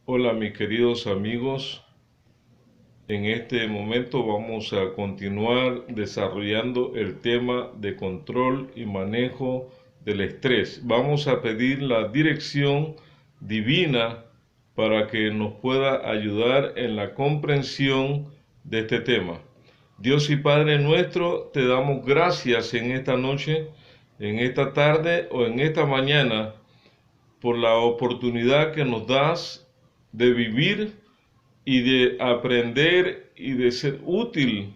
Hola mis queridos amigos, en este momento vamos a continuar desarrollando el tema de control y manejo del estrés. Vamos a pedir la dirección divina para que nos pueda ayudar en la comprensión de este tema. Dios y Padre nuestro, te damos gracias en esta noche, en esta tarde o en esta mañana por la oportunidad que nos das de vivir y de aprender y de ser útil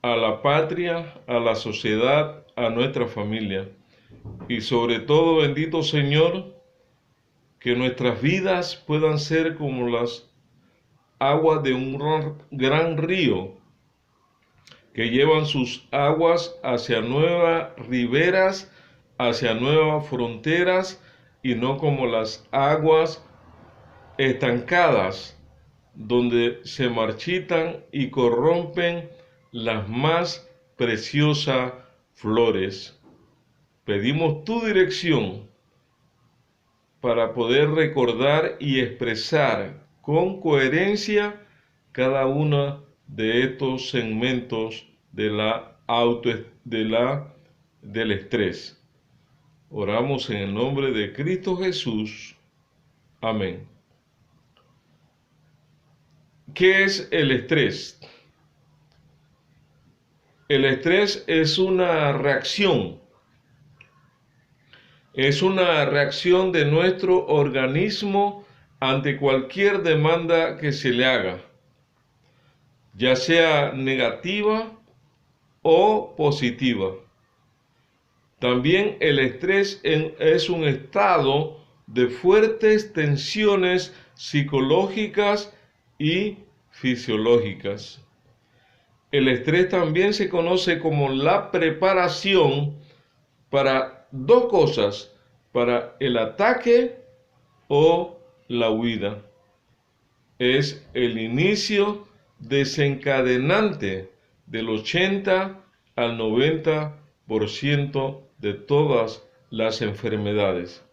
a la patria, a la sociedad, a nuestra familia. Y sobre todo, bendito Señor, que nuestras vidas puedan ser como las aguas de un gran río que llevan sus aguas hacia nuevas riberas, hacia nuevas fronteras, y no como las aguas estancadas donde se marchitan y corrompen las más preciosas flores. Pedimos tu dirección para poder recordar y expresar con coherencia cada uno de estos segmentos de del estrés. Oramos en el nombre de Cristo Jesús. Amén. ¿Qué es el estrés? El estrés es una reacción de nuestro organismo ante cualquier demanda que se le haga, ya sea negativa o positiva. También el estrés es un estado de fuertes tensiones psicológicas y fisiológicas. El estrés también se conoce como la preparación para dos cosas, para el ataque o la huida. Es el inicio desencadenante del 80 al 90% de todas las enfermedades.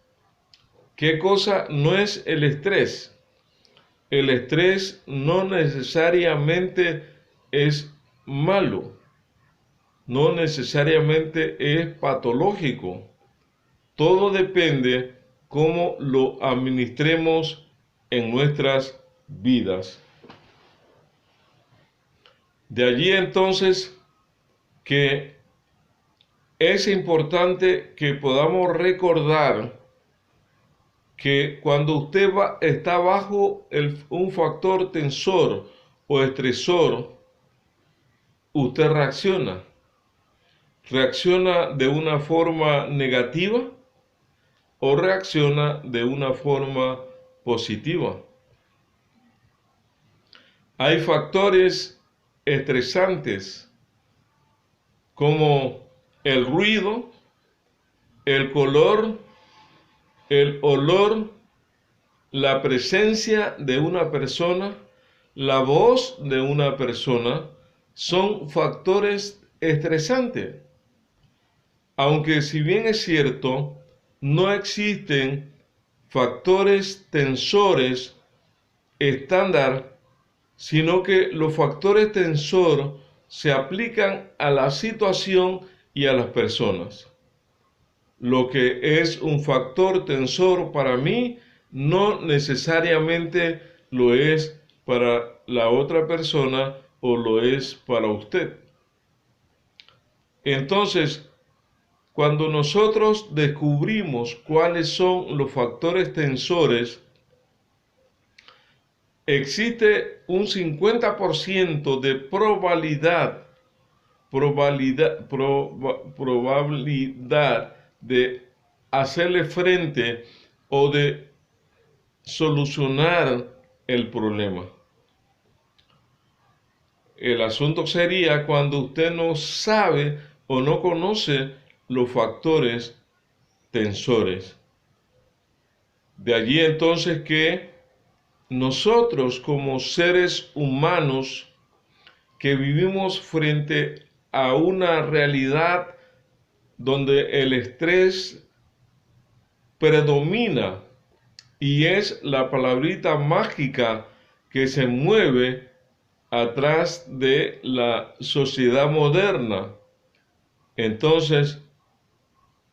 ¿Qué cosa no es el estrés? El estrés no necesariamente es malo, no necesariamente es patológico. Todo depende cómo lo administremos en nuestras vidas. De allí entonces que es importante que podamos recordar que cuando usted está bajo un factor tensor o estresor, usted reacciona de una forma negativa o reacciona de una forma positiva. Hay factores estresantes como el ruido, el color, el olor, la presencia de una persona, la voz de una persona, son factores estresantes. Aunque si bien es cierto, no existen factores tensores estándar, sino que los factores tensor se aplican a la situación y a las personas. Lo que es un factor tensor para mí no necesariamente lo es para la otra persona o lo es para usted. Entonces, cuando nosotros descubrimos cuáles son los factores tensores, existe un 50% de probabilidad de hacerle frente o de solucionar el problema. El asunto sería cuando usted no sabe o no conoce los factores tensores. De allí entonces que nosotros como seres humanos que vivimos frente a una realidad donde el estrés predomina y es la palabrita mágica que se mueve atrás de la sociedad moderna. Entonces,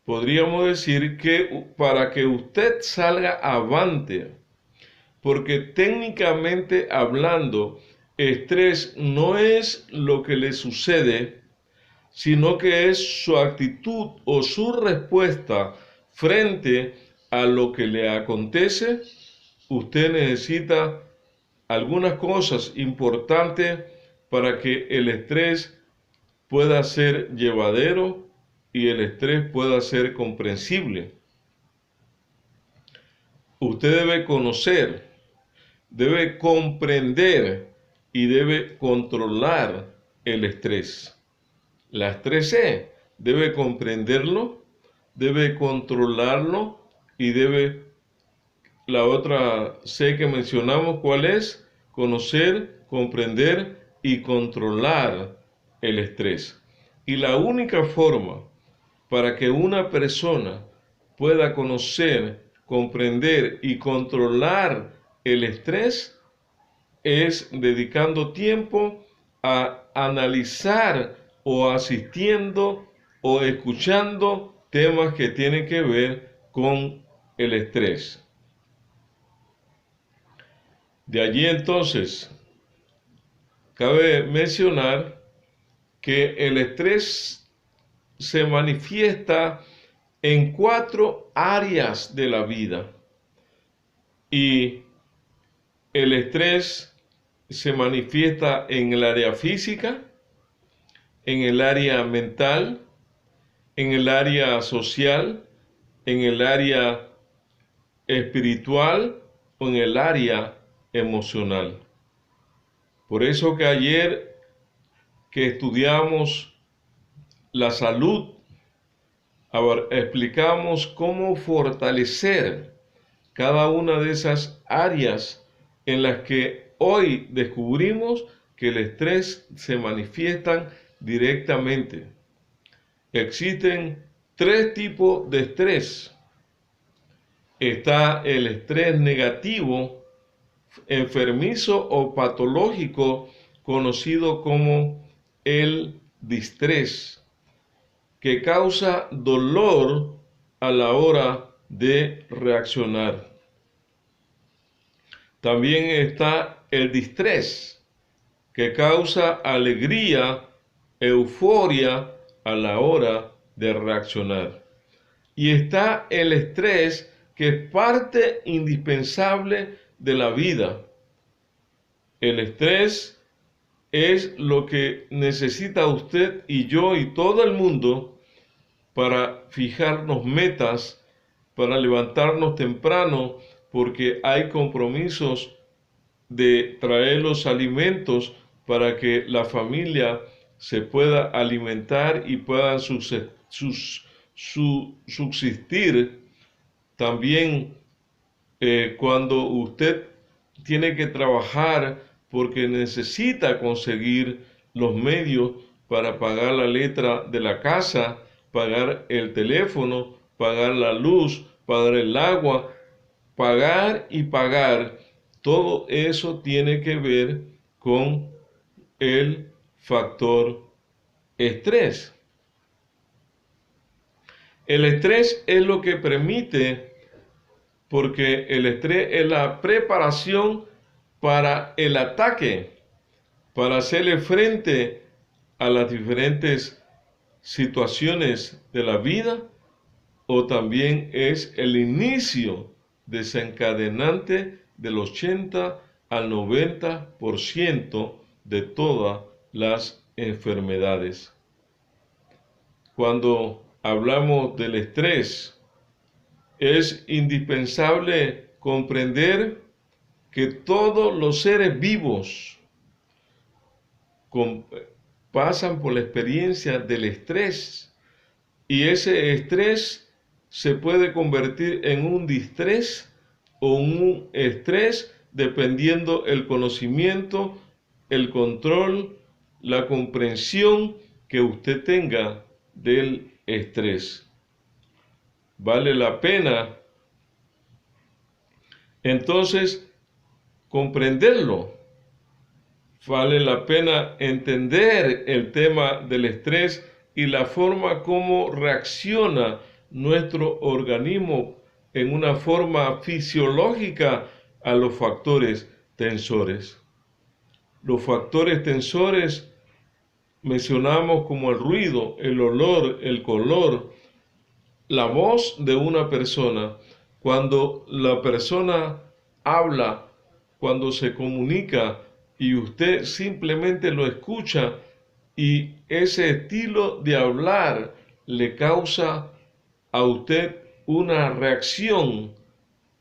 podríamos decir que para que usted salga avante, porque técnicamente hablando, estrés no es lo que le sucede, sino que es su actitud o su respuesta frente a lo que le acontece. Usted necesita algunas cosas importantes para que el estrés pueda ser llevadero y el estrés pueda ser comprensible. Usted debe conocer, debe comprender y debe controlar el estrés. Las 3C, debe comprenderlo, debe controlarlo y debe, la otra C que mencionamos, ¿cuál es? Conocer, comprender y controlar el estrés. Y la única forma para que una persona pueda conocer, comprender y controlar el estrés es dedicando tiempo a analizar o asistiendo o escuchando temas que tienen que ver con el estrés. De allí entonces, cabe mencionar que el estrés se manifiesta en 4 áreas de la vida y el estrés se manifiesta en el área física, en el área mental, en el área social, en el área espiritual o en el área emocional. Por eso que ayer que estudiamos la salud, explicamos cómo fortalecer cada una de esas áreas en las que hoy descubrimos que el estrés se manifiestan directamente. Existen 3 tipos de estrés. Está el estrés negativo, enfermizo o patológico, conocido como el distrés, que causa dolor a la hora de reaccionar. También está el distrés, que causa alegría, euforia a la hora de reaccionar. Y está el estrés, que es parte indispensable de la vida. El estrés es lo que necesita usted y yo y todo el mundo para fijarnos metas, para levantarnos temprano, porque hay compromisos de traer los alimentos para que la familia se pueda alimentar y puedan subsistir. También cuando usted tiene que trabajar porque necesita conseguir los medios para pagar la letra de la casa, pagar el teléfono, pagar la luz, pagar el agua, pagar y pagar, todo eso tiene que ver con el factor estrés. El estrés es lo que permite, porque el estrés es la preparación para el ataque, para hacerle frente a las diferentes situaciones de la vida, o también es el inicio desencadenante del 80 al 90% de todas las enfermedades. Cuando hablamos del estrés, es indispensable comprender que todos los seres vivos pasan por la experiencia del estrés, y ese estrés se puede convertir en un distrés o un estrés dependiendo el conocimiento, el control, la comprensión que usted tenga del estrés. Vale la pena Entonces, comprenderlo. Vale la pena entender el tema del estrés y la forma como reacciona nuestro organismo en una forma fisiológica a los factores tensores. Los factores tensores mencionamos como el ruido, el olor, el color, la voz de una persona. Cuando la persona habla, cuando se comunica y usted simplemente lo escucha y ese estilo de hablar le causa a usted una reacción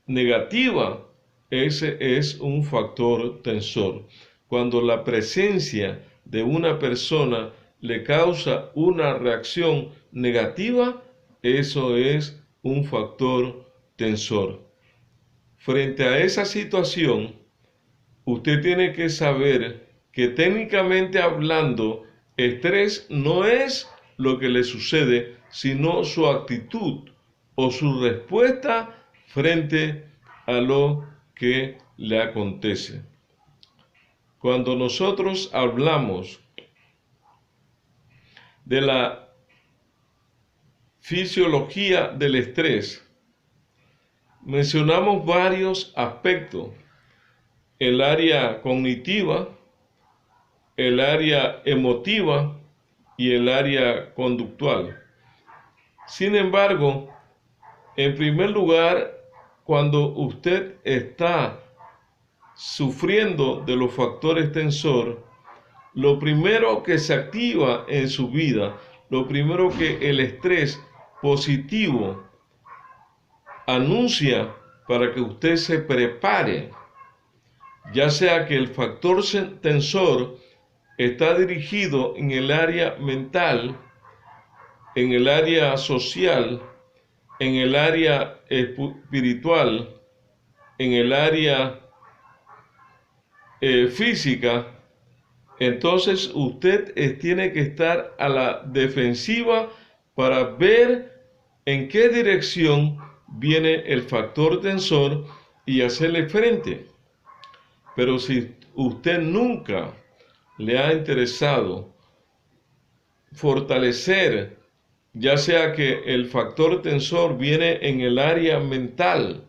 negativa, ese es un factor tensor. Cuando la presencia de una persona le causa una reacción negativa, eso es un factor tensor. Frente a esa situación, usted tiene que saber que técnicamente hablando, estrés no es lo que le sucede, sino su actitud o su respuesta frente a lo que le acontece. Cuando nosotros hablamos de la fisiología del estrés, mencionamos varios aspectos: el área cognitiva, el área emotiva y el área conductual. Sin embargo, en primer lugar, cuando usted está sufriendo de los factores tensor, lo primero que se activa en su vida, lo primero que el estrés positivo anuncia para que usted se prepare, ya sea que el factor tensor está dirigido en el área mental, en el área social, en el área espiritual, en el área física, entonces usted tiene que estar a la defensiva para ver en qué dirección viene el factor tensor y hacerle frente. Pero si usted nunca le ha interesado fortalecer, ya sea que el factor tensor viene en el área mental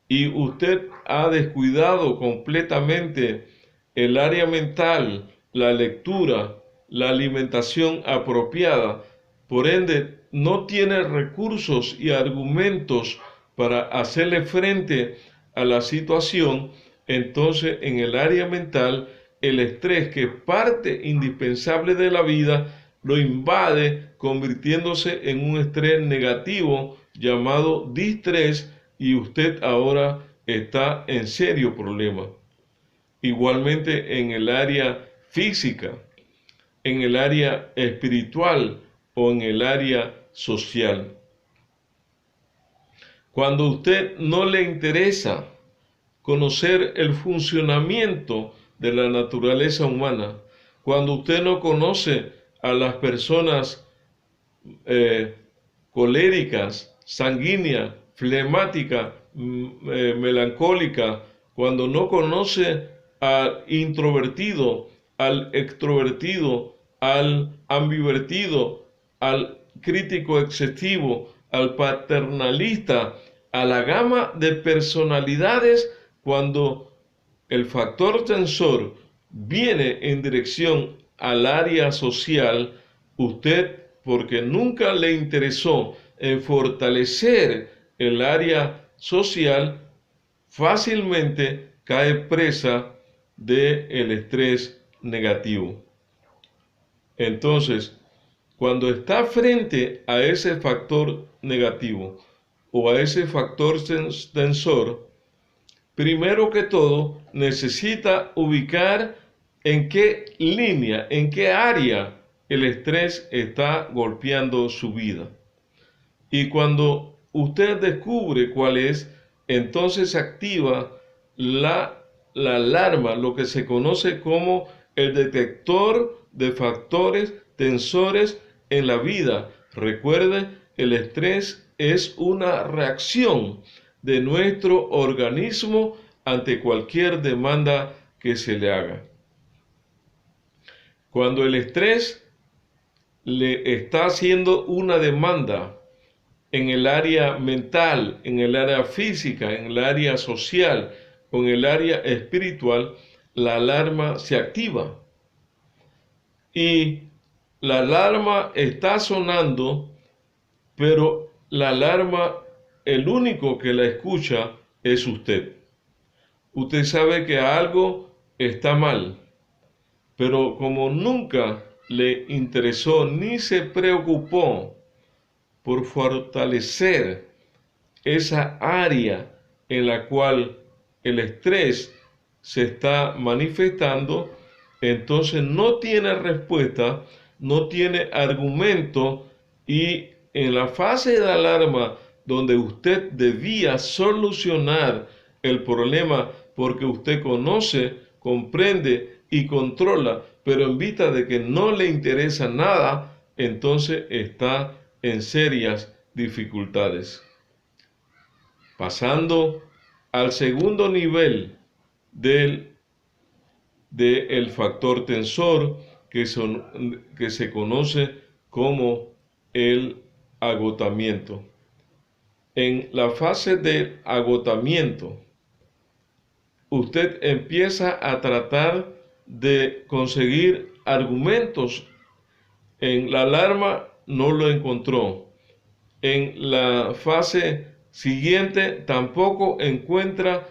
y usted ha descuidado completamente el área mental, la lectura, la alimentación apropiada, por ende no tiene recursos y argumentos para hacerle frente a la situación, entonces en el área mental el estrés, que es parte indispensable de la vida, lo invade, convirtiéndose en un estrés negativo llamado distrés, y usted ahora está en serio problema. Igualmente en el área física, en el área espiritual o en el área social. Cuando a usted no le interesa conocer el funcionamiento de la naturaleza humana, cuando usted no conoce a las personas coléricas, sanguíneas, flemáticas, melancólicas, cuando no conoce al introvertido, al extrovertido, al ambivertido, al crítico excesivo, al paternalista, a la gama de personalidades, cuando el factor tensor viene en dirección al área social, usted, porque nunca le interesó en fortalecer el área social, fácilmente cae presa del estrés negativo. Entonces, cuando está frente a ese factor negativo o a ese factor tensor, primero que todo necesita ubicar en qué línea, en qué área el estrés está golpeando su vida. Y cuando usted descubre cuál es, entonces activa la alarma, lo que se conoce como el detector de factores tensores en la vida. Recuerde, el estrés es una reacción de nuestro organismo ante cualquier demanda que se le haga. Cuando el estrés le está haciendo una demanda en el área mental, en el área física, en el área social o en el área espiritual, la alarma se activa. Y la alarma está sonando, pero la alarma, el único que la escucha es usted. Usted sabe que algo está mal, pero como nunca le interesó ni se preocupó por fortalecer esa área en la cual el estrés se está manifestando, entonces no tiene respuesta, no tiene argumento, y en la fase de alarma donde usted debía solucionar el problema porque usted conoce, comprende y controla, pero en vista de que no le interesa nada, entonces está en serias dificultades. Pasando al segundo nivel del factor tensor, que se conoce como el agotamiento. En la fase de agotamiento, usted empieza a tratar de conseguir argumentos. En la alarma no lo encontró. En la fase siguiente tampoco encuentra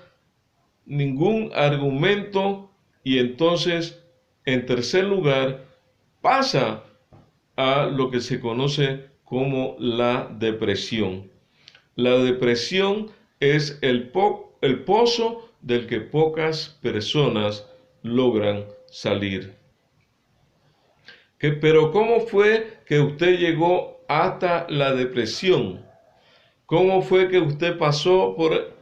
ningún argumento, y entonces, en tercer lugar, pasa a lo que se conoce como la depresión. La depresión es el pozo del que pocas personas logran salir. Pero ¿cómo fue que usted llegó hasta la depresión? ¿Cómo fue que usted pasó por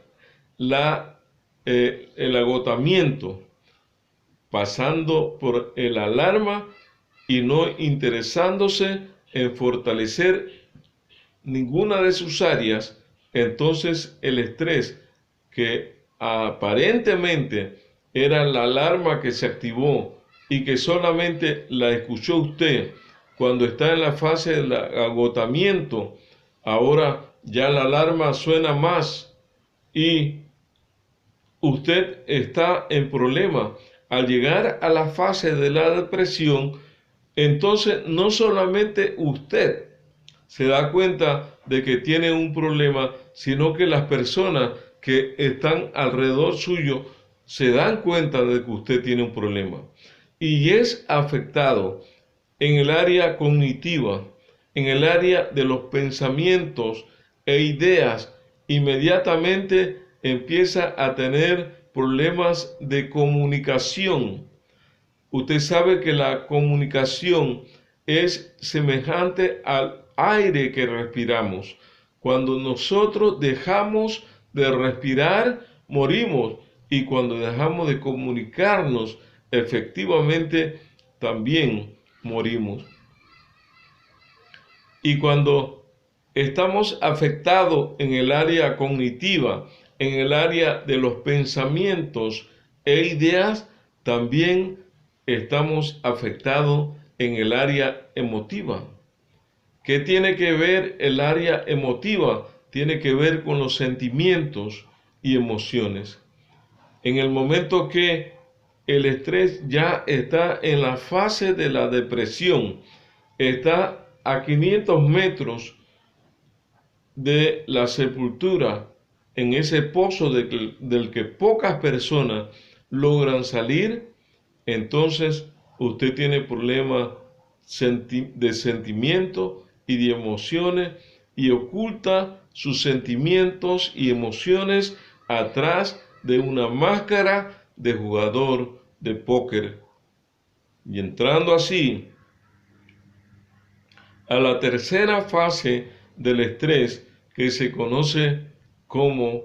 el agotamiento, pasando por el alarma y no interesándose en fortalecer ninguna de sus áreas? Entonces el estrés, que aparentemente era la alarma que se activó y que solamente la escuchó usted cuando está en la fase del agotamiento, ahora ya la alarma suena más y usted está en problema. Al llegar a la fase de la depresión, entonces no solamente usted se da cuenta de que tiene un problema, sino que las personas que están alrededor suyo se dan cuenta de que usted tiene un problema. Y es afectado en el área cognitiva, en el área de los pensamientos e ideas. Inmediatamente empieza a tener problemas de comunicación. Usted sabe que la comunicación es semejante al aire que respiramos. Cuando nosotros dejamos de respirar, morimos. Y cuando dejamos de comunicarnos, efectivamente, también morimos. Y cuando estamos afectados en el área cognitiva, en el área de los pensamientos e ideas, también estamos afectados en el área emotiva. ¿Qué tiene que ver el área emotiva? Tiene que ver con los sentimientos y emociones. En el momento que el estrés ya está en la fase de la depresión, está a 500 metros de la sepultura, en ese pozo del que pocas personas logran salir, entonces usted tiene problemas de sentimiento y de emociones, y oculta sus sentimientos y emociones atrás de una máscara de jugador de póker. Y entrando así a la tercera fase del estrés, que se conoce como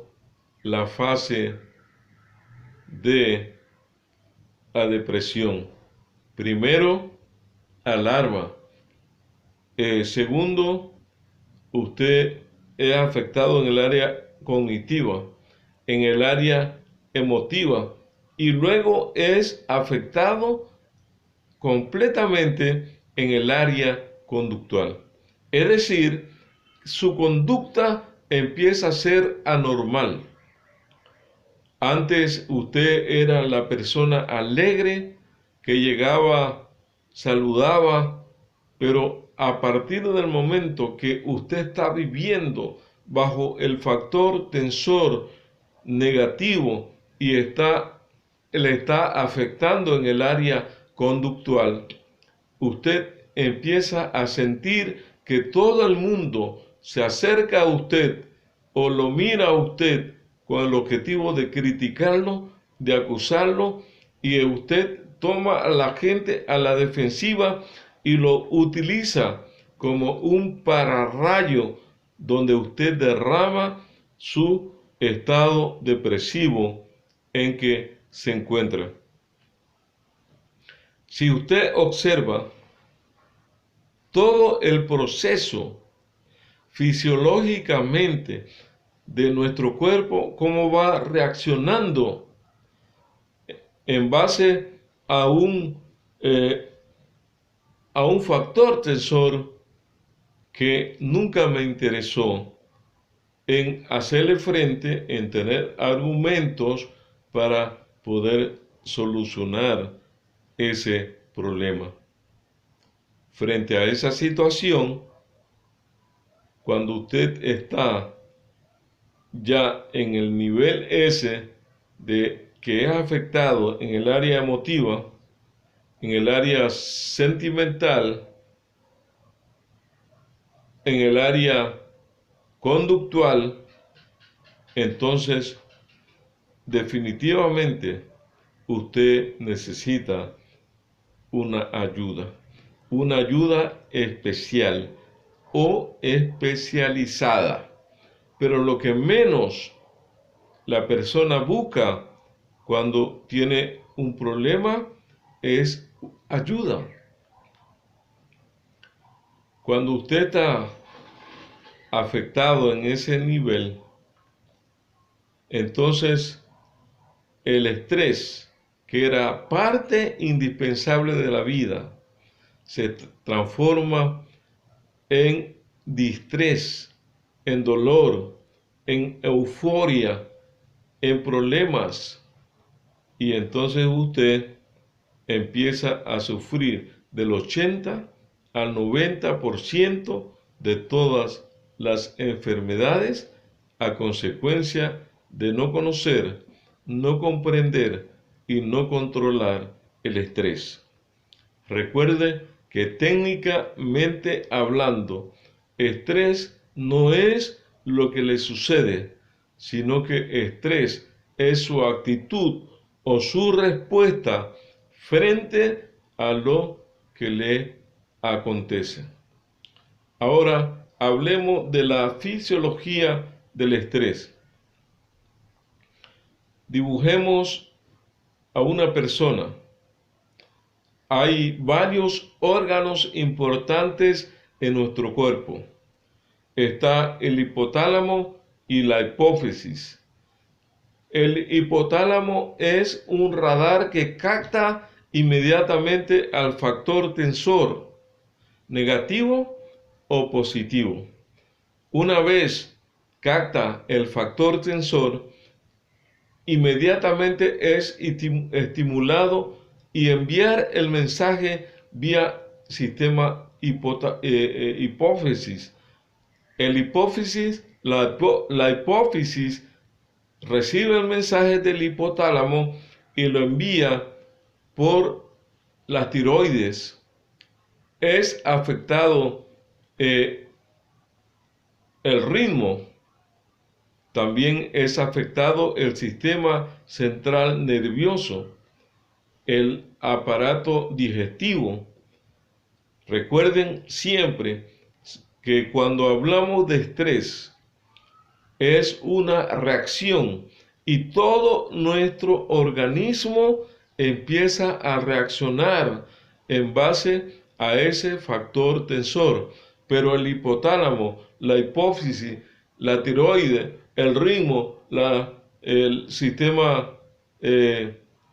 la fase de la depresión. Primero, alarma. Segundo, usted es afectado en el área cognitiva, en el área emotiva y luego es afectado completamente en el área conductual. Es decir, su conducta empieza a ser anormal. Antes usted era la persona alegre que llegaba, saludaba, pero a partir del momento que usted está viviendo bajo el factor tensor negativo y le está afectando en el área conductual, usted empieza a sentir que todo el mundo se acerca a usted o lo mira a usted con el objetivo de criticarlo, de acusarlo, y usted toma a la gente a la defensiva y lo utiliza como un pararrayo donde usted derrama su estado depresivo en que se encuentra. Si usted observa todo el proceso fisiológicamente de nuestro cuerpo, cómo va reaccionando en base a un factor tensor que nunca me interesó en hacerle frente, en tener argumentos para poder solucionar ese problema. Frente a esa situación, cuando usted está ya en el nivel S de que es afectado en el área emotiva, en el área sentimental, en el área conductual, entonces definitivamente usted necesita una ayuda especial o especializada. Pero lo que menos la persona busca cuando tiene un problema es ayuda. Cuando usted está afectado en ese nivel, entonces el estrés, que era parte indispensable de la vida, se transforma en distrés, en dolor, en euforia, en problemas, y entonces usted empieza a sufrir del 80 al 90% de todas las enfermedades a consecuencia de no conocer, no comprender y no controlar el estrés. Recuerde que técnicamente hablando, estrés no es lo que le sucede, sino que estrés es su actitud o su respuesta frente a lo que le acontece. Ahora hablemos de la fisiología del estrés. Dibujemos a una persona. Hay varios órganos importantes en nuestro cuerpo. Está el hipotálamo y la hipófisis. El hipotálamo es un radar que capta inmediatamente al factor tensor, negativo o positivo. Una vez capta el factor tensor, inmediatamente es estimulado y enviar el mensaje vía sistema hipófisis. La hipófisis recibe el mensaje del hipotálamo y lo envía por las tiroides. Es afectado el ritmo. También es afectado el sistema central nervioso, el aparato digestivo. Recuerden siempre que cuando hablamos de estrés es una reacción y todo nuestro organismo empieza a reaccionar en base a ese factor tensor. Pero el hipotálamo, la hipófisis, la tiroide el ritmo, el sistema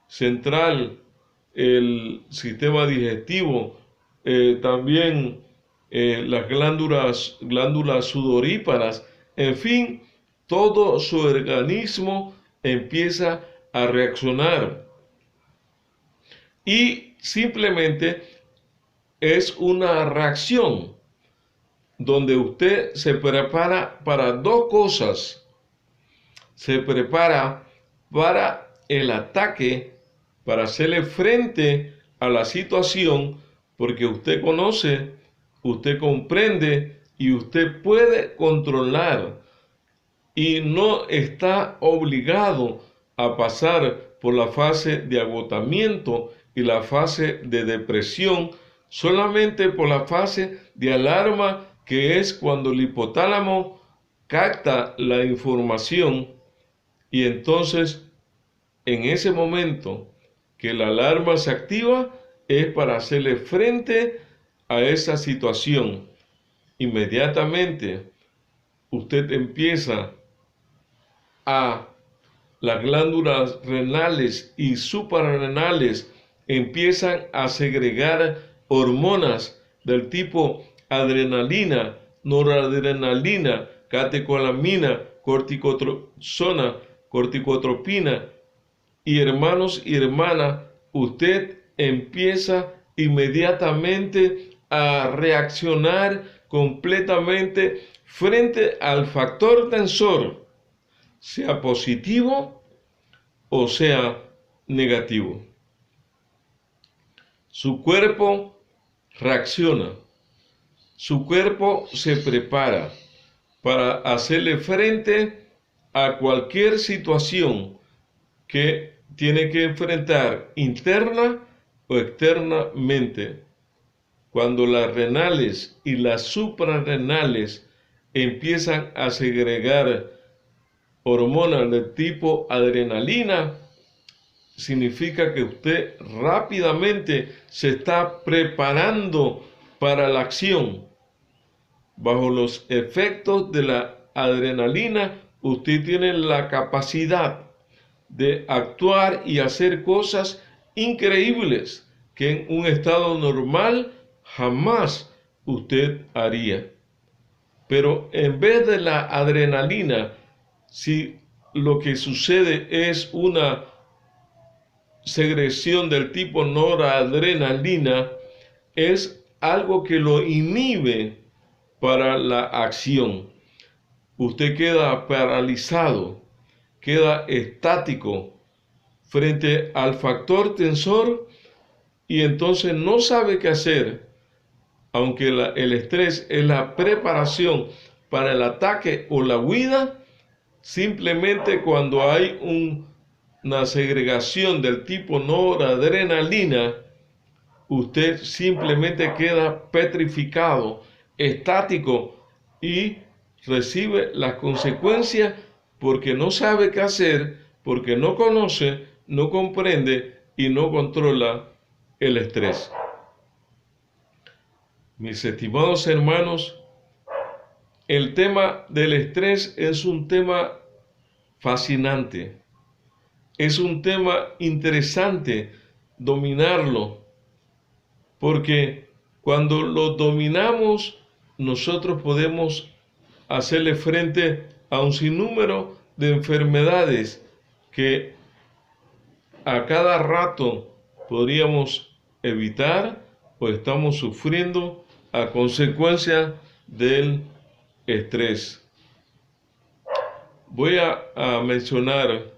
central, el sistema digestivo, también las glándulas sudoríparas, en fin, todo su organismo empieza a reaccionar. Y simplemente es una reacción donde usted se prepara para dos cosas. Se prepara para el ataque, para hacerle frente a la situación, porque usted conoce, usted comprende y usted puede controlar y no está obligado a pasar por la fase de agotamiento y la fase de depresión, solamente por la fase de alarma, que es cuando el hipotálamo capta la información y entonces en ese momento que la alarma se activa es para hacerle frente a esa situación. Inmediatamente usted empieza las glándulas renales y suprarrenales empiezan a segregar hormonas del tipo adrenalina, noradrenalina, catecolamina, corticotropina, corticotropina. Y hermanos y hermanas, usted empieza inmediatamente a reaccionar completamente frente al factor tensor, sea positivo o sea negativo. Su cuerpo reacciona, su cuerpo se prepara para hacerle frente a cualquier situación que tiene que enfrentar interna o externamente. Cuando las renales y las suprarrenales empiezan a segregar hormonas de tipo adrenalina, significa que usted rápidamente se está preparando para la acción. Bajo los efectos de la adrenalina, usted tiene la capacidad de actuar y hacer cosas increíbles que en un estado normal jamás usted haría. Pero en vez de la adrenalina, si lo que sucede es una secreción del tipo noradrenalina, es algo que lo inhibe para la acción. Usted queda paralizado, queda estático frente al factor tensor y entonces no sabe qué hacer. Aunque el estrés es la preparación para el ataque o la huida, simplemente cuando hay una segregación del tipo noradrenalina, usted simplemente queda petrificado, estático y recibe las consecuencias porque no sabe qué hacer, porque no conoce, no comprende y no controla el estrés. Mis estimados hermanos, el tema del estrés es un tema fascinante, es un tema interesante dominarlo, porque cuando lo dominamos, nosotros podemos hacerle frente a un sinnúmero de enfermedades que a cada rato podríamos evitar o estamos sufriendo a consecuencia del estrés. Voy a mencionar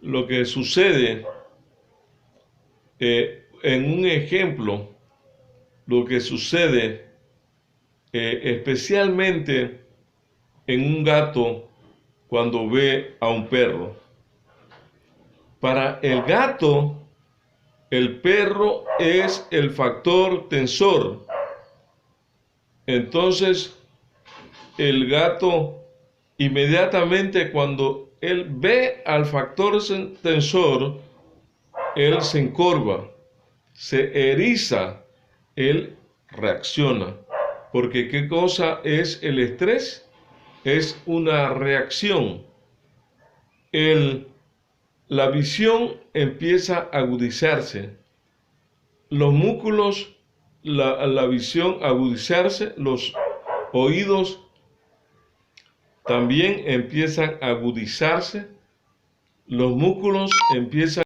lo que sucede en un ejemplo, lo que sucede especialmente en un gato cuando ve a un perro. Para el gato, el perro es el factor tensor. Entonces, el gato inmediatamente cuando él ve al factor tensor, él se encorva, se eriza, él reacciona. Porque ¿qué cosa es el estrés? Es una reacción. La visión empieza a agudizarse. Los músculos, la visión agudizarse, los oídos también empiezan a agudizarse, los músculos empiezan